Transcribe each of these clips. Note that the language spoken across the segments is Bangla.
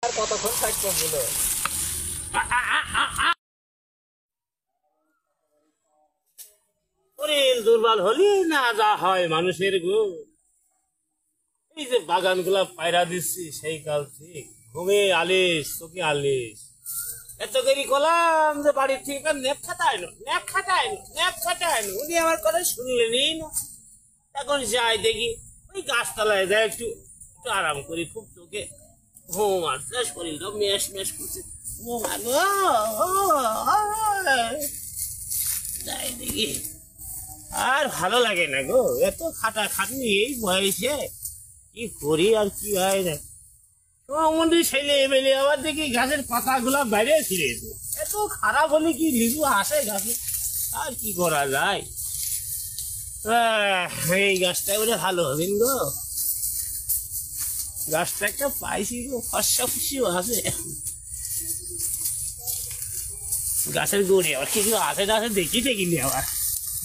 আর কতক্ষণ থাকবো বলো? শরীর দুর্বল হলি না যা হয় মানুষের গো। এই যে বাগান গুলা পায়রা দিচ্ছি সেই কাল ঠিক ঘুমে আলিস তোকে আলিস এত করি কলাম যে বাড়ির থেকে নেপ খাটায় না উনি আমার কথা শুনলেনই না। এখন যাই দেখি ওই গাছতলায় যাই একটু একটু আরাম করি, খুব চোখে ঘুম আসছে, শরীরটা মেশ মেশ করছে। যাই দেখি আর ভালো লাগে না গো, এত খাটা খাটনি এই বয়সে কি করি আর কি হয় না। মন্দির ছেলে এবেলে আবার দেখি গাছের পাতা গুলা বাইরে ছিঁড়েছে, এত খারাপ হলে কি লিচু আসে গাছে, আর কি করা যায়। এই গাছটা বলে ভালো হবে গো, গাছটা একটা পাইছি গো, ফসা ফুসিও আছে। গাছের গোড়ে আবার কিছু আছে টাছে দেখি দেখিনি, আবার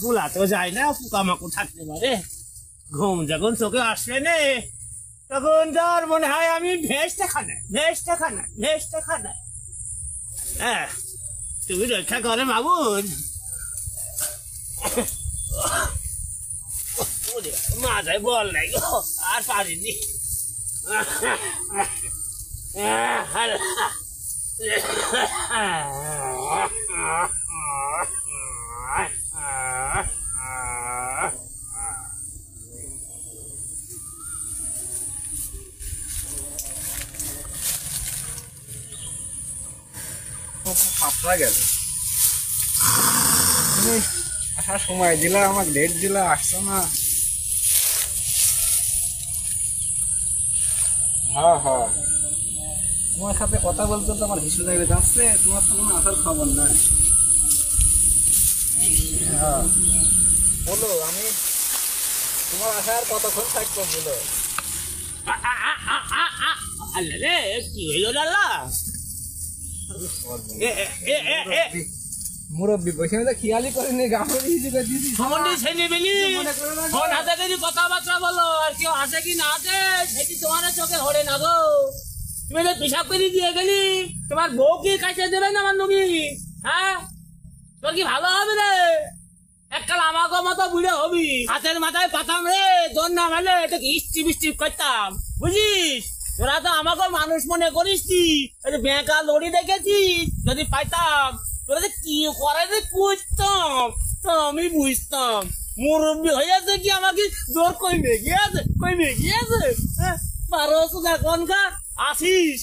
বুলাতেও যায় না, পোকামাকড় থাকতে পারে। ঘুম যখন চোখে আসবে না তখন যার মনে হয় আমি ভেজটা খানা। হ্যাঁ তুমি রক্ষা করে মামুন, মাথায় বল নাই গো, আর পারিনি। আপনারা গেল আসার সময় দিলা, আমাকে ডেট দিলা, আসছো না। হ্যাঁ তোমার সাথে কথা বলতে তো আমার হিসু লাগবে যাচ্ছে, তোমার তো কোনো আসার খবর নাই। হ্যাঁ বলো, আমি তোমার আসার কতক্ষণ থাকবো বলো? আল্লাহ রে কি হইল দাদা, মুরব্বী বসে খেয়ালই করেনি, কথাবার্তা বলো, আর কেউ আছে কি না আছে সেটি তোমার চোখে হরে না গো। তুমি তো পেশাব করে দিয়ে গেলি, তোমার বউ কি কাছে দেবে না আমার নবী? হ্যাঁ তোর কি ভালো হবে রে? এককাল আমাকে মতো বুড়ে হবি, হাতের মাথায় পাতাম রে, তোর না হলে তোকে স্টিপ করতাম, বুঝিস? তোরা তো আমাকে মানুষ মনে করিস কি? বেঁকা লড়ি দেখেছিস, যদি পাইতাম তোরা যে কি করে যে বুঝতাম, তো আমি বুঝতাম। মুরব্বী হয়েছে কি আমাকে জোর কইবে গিয়েছে 12 এখনকার আসিস